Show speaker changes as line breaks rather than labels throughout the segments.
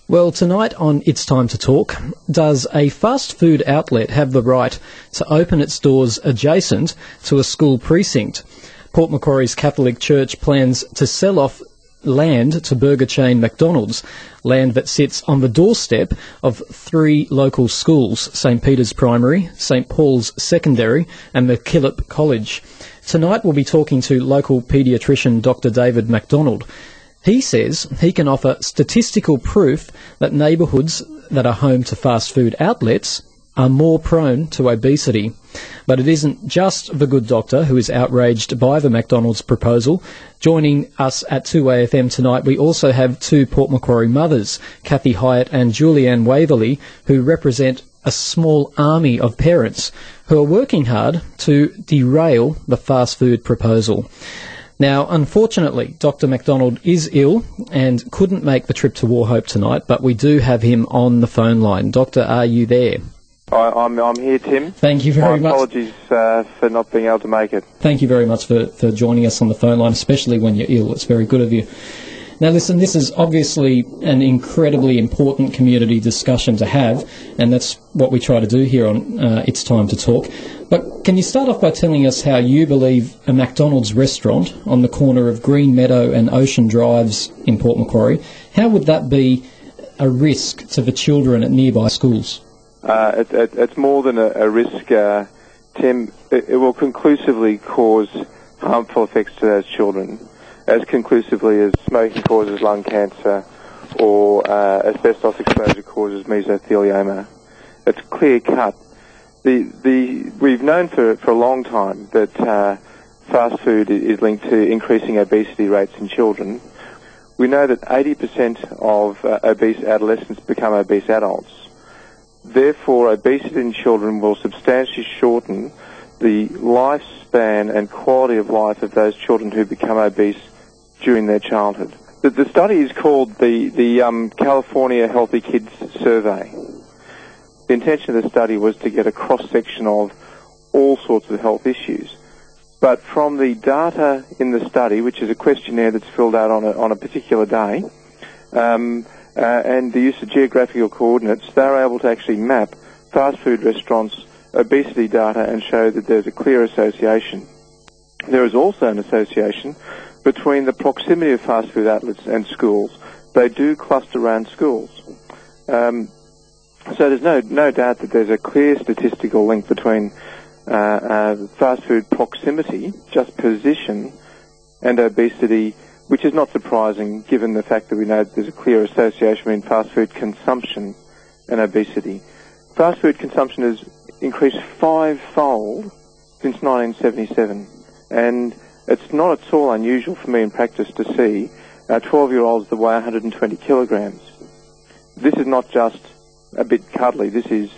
Well, tonight on It's Time to Talk, does a fast food outlet have the right to open its doors adjacent to a school precinct? Port Macquarie's Catholic Church plans to sell off land to burger chain McDonald's, land that sits on the doorstep of three local schools, St Peter's Primary, St Paul's Secondary and MacKillop College. Tonight we'll be talking to local paediatrician Dr David McDonald. He says he can offer statistical proof that neighbourhoods that are home to fast food outlets are more prone to obesity. But it isn't just the good doctor who is outraged by the McDonald's proposal. Joining us at 2AFM tonight, we also have two Port Macquarie mothers, Kathy Hyatt and Julianne Waverley, who represent a small army of parents who are working hard to derail the fast food proposal. Now, unfortunately, Dr McDonald is ill and couldn't make the trip to Wauchope tonight, but we do have him on the phone line. Doctor, are you there?
I'm here, Tim.
Thank you very much.
Apologies for not being able to make it.
Thank you very much for joining us on the phone line, especially when you're ill. It's very good of you. Now, listen, this is obviously an incredibly important community discussion to have, and that's what we try to do here on It's Time to Talk. But can you start off by telling us how you believe a McDonald's restaurant on the corner of Green Meadow and Ocean Drives in Port Macquarie, how would that be a risk to the children at nearby schools?
It's more than a risk, Tim. It will conclusively cause harmful effects to those children, as conclusively as smoking causes lung cancer or asbestos exposure causes mesothelioma. It's clear cut. We've known for a long time that fast food is linked to increasing obesity rates in children. We know that 80% of obese adolescents become obese adults. Therefore, obesity in children will substantially shorten the lifespan and quality of life of those children who become obese during their childhood. The study is called the California Healthy Kids Survey. The intention of the study was to get a cross-section of all sorts of health issues. But from the data in the study, which is a questionnaire that's filled out on a particular day, and the use of geographical coordinates, they're able to actually map fast food restaurants' obesity data and show that there's a clear association. There is also an association between the proximity of fast food outlets and schools. They do cluster around schools. So there's no doubt that there's a clear statistical link between fast food proximity, just position, and obesity, which is not surprising given the fact that we know that there's a clear association between fast food consumption and obesity. Fast food consumption has increased fivefold since 1977, and it's not at all unusual for me in practice to see 12-year-olds that weigh 120 kilograms. This is not just a bit cuddly. This is,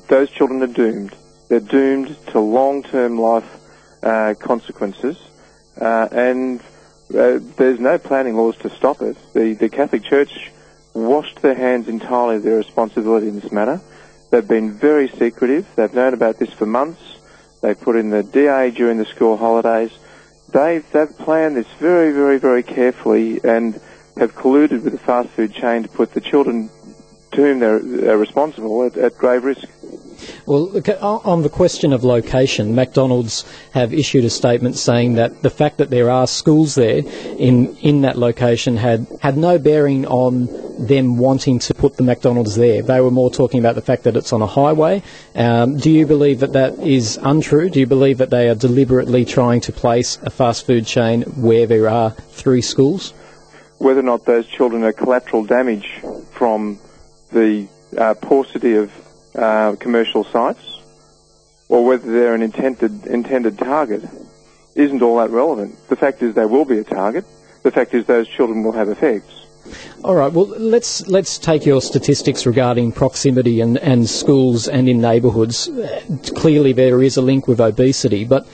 those children are doomed. They're doomed to long-term life consequences, and there's no planning laws to stop it. The Catholic Church washed their hands entirely of their responsibility in this matter. They've been very secretive. They've known about this for months. They put in the DA during the school holidays. They've planned this very, very, very carefully and have colluded with the fast food chain to put the children to whom they're responsible at grave risk.
Well, on the question of location, McDonald's have issued a statement saying that the fact that there are schools there in that location had no bearing on them wanting to put the McDonald's there. They were more talking about the fact that it's on a highway. Do you believe that is untrue? Do you believe that they are deliberately trying to place a fast food chain where there are three schools?
Whether or not those children are collateral damage from the paucity of commercial sites, or whether they're an intended target, isn't all that relevant. The fact is they will be a target. The fact is those children will have effects.
All right, well, let's take your statistics regarding proximity and schools and in neighbourhoods. Clearly there is a link with obesity, but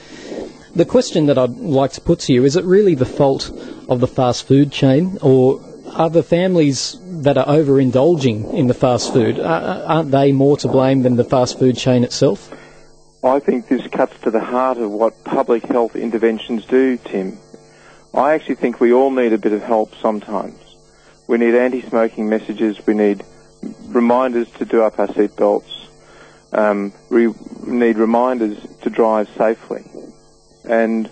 the question that I'd like to put to you, is it really the fault of the fast food chain, or are the families that are overindulging in the fast food, aren't they more to blame than the fast food chain itself?
I think this cuts to the heart of what public health interventions do, Tim. I actually think we all need a bit of help sometimes. We need anti-smoking messages. We need reminders to do up our seatbelts. We need reminders to drive safely. And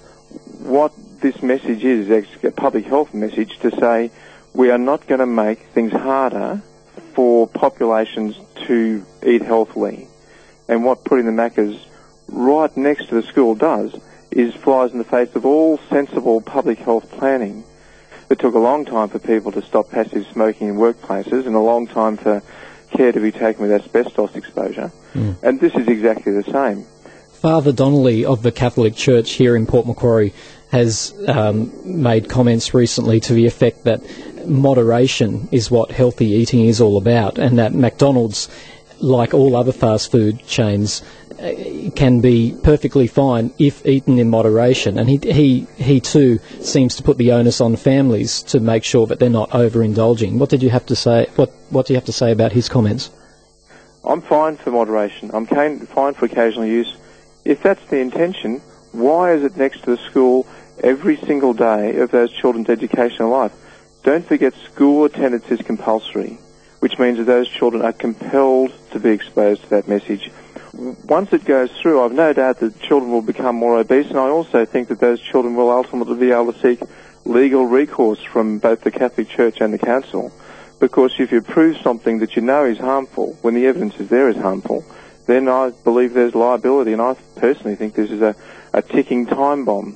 what this message is actually a public health message to say we are not going to make things harder for populations to eat healthily. And what putting the Maccas right next to the school does is flies in the face of all sensible public health planning. It took a long time for people to stop passive smoking in workplaces and a long time for care to be taken with asbestos exposure. And this is exactly the same.
Father Donnelly of the Catholic Church here in Port Macquarie has made comments recently to the effect that moderation is what healthy eating is all about, and that McDonald's, like all other fast food chains, can be perfectly fine if eaten in moderation. And he too seems to put the onus on families to make sure that they're not overindulging. What did you have to say? What do you have to say about his comments?
I'm fine for moderation. I'm fine for occasional use. If that's the intention, why is it next to the school every single day of those children's educational life? Don't forget, school attendance is compulsory, which means that those children are compelled to be exposed to that message. Once it goes through, I've no doubt that children will become more obese, and I also think that those children will ultimately be able to seek legal recourse from both the Catholic Church and the Council. Because if you prove something that you know is harmful, when the evidence is there is harmful, then I believe there's liability, and I personally think this is a ticking time bomb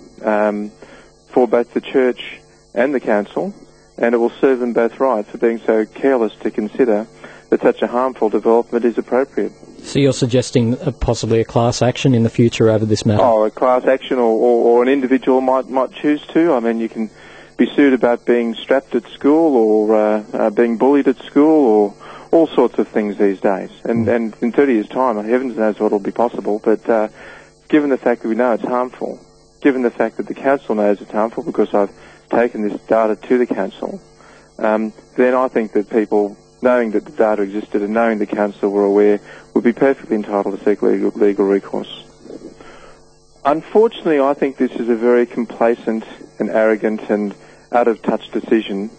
for both the Church and the Council, and it will serve them both right for being so careless to consider that such a harmful development is appropriate.
So you're suggesting possibly a class action in the future over this matter?
Oh, a class action or an individual might choose to. I mean, you can be sued about being strapped at school or being bullied at school or all sorts of things these days. And in 30 years' time, heavens knows what will be possible. But given the fact that we know it's harmful, given the fact that the Council knows it's harmful because I've taken this data to the Council, then I think that people, knowing that the data existed and knowing the Council were aware, would be perfectly entitled to seek legal recourse. Unfortunately, I think this is a very complacent and arrogant and out-of-touch decision.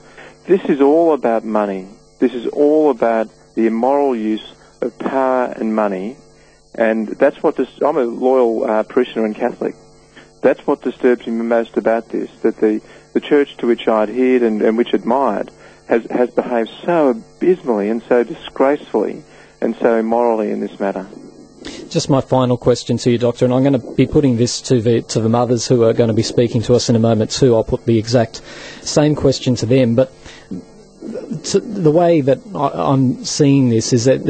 This is all about money. This is all about the immoral use of power and money, and that's what I'm a loyal parishioner and Catholic. That's what disturbs me most about this, that the Church to which I adhered and which admired has behaved so abysmally and so disgracefully and so immorally in this matter.
Just my final question to you, Doctor, and I'm going to be putting this to the mothers who are going to be speaking to us in a moment too. I'll put the exact same question to them, but the way that I'm seeing this is that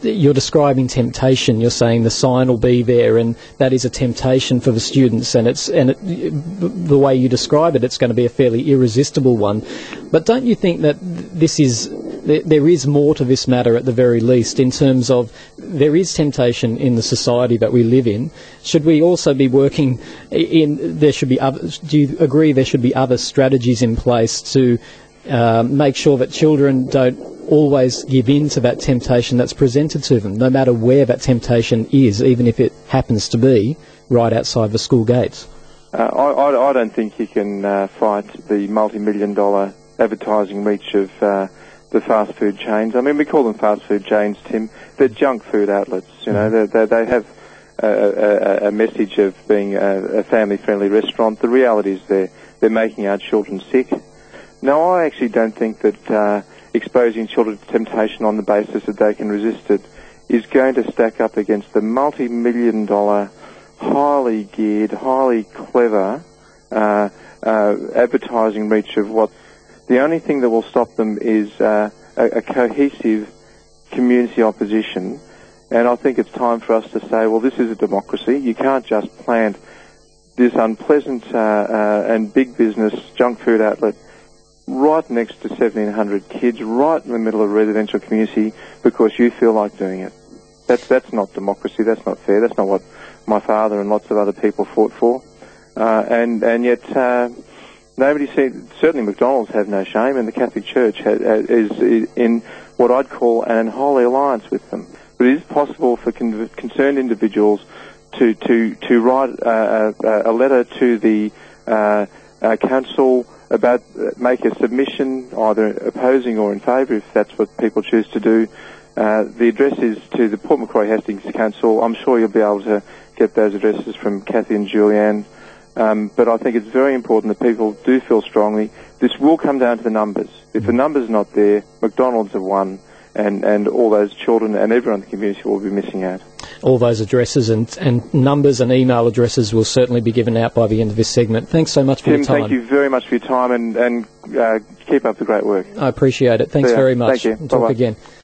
you're describing temptation. You're saying the sign will be there, and that is a temptation for the students. And the way you describe it, it's going to be a fairly irresistible one. But don't you think that there is more to this matter at the very least, in terms of there is temptation in the society that we live in? Should we also be working in? There should be other. Do you agree there should be other strategies in place to make sure that children don't always give in to that temptation that's presented to them, no matter where that temptation is, even if it happens to be right outside the school gates?
I don't think you can fight the multi-million-dollar advertising reach of the fast food chains. I mean, we call them fast food chains, Tim. They're junk food outlets. You know, they have a message of being a family-friendly restaurant. The reality is they're making our children sick. No, I actually don't think that exposing children to temptation on the basis that they can resist it is going to stack up against the multi-million-dollar, highly geared, highly clever advertising reach of what the only thing that will stop them is a cohesive community opposition. And I think it's time for us to say, well, this is a democracy. You can't just plant this unpleasant and big business junk food outlet right next to 1,700 kids, right in the middle of a residential community, because you feel like doing it. That's not democracy. That's not fair. That's not what my father and lots of other people fought for. And yet nobody said. Certainly McDonald's have no shame, and the Catholic Church is in what I'd call an unholy alliance with them. But it is possible for concerned individuals to write a letter to the Council make a submission, either opposing or in favour, if that's what people choose to do. The address is to the Port Macquarie Hastings Council. I'm sure you'll be able to get those addresses from Kathy and Julianne. But I think it's very important that people do feel strongly. This will come down to the numbers. If the numbers not there, McDonald's have won, and all those children and everyone in the community will be missing out.
All those addresses and numbers and email addresses will certainly be given out by the end of this segment. Thanks so much for your time.
Tim, thank you very much for your time, and keep up the great work.
I appreciate it. Thanks very much.
Thank you.
Talk
Bye-bye.
again.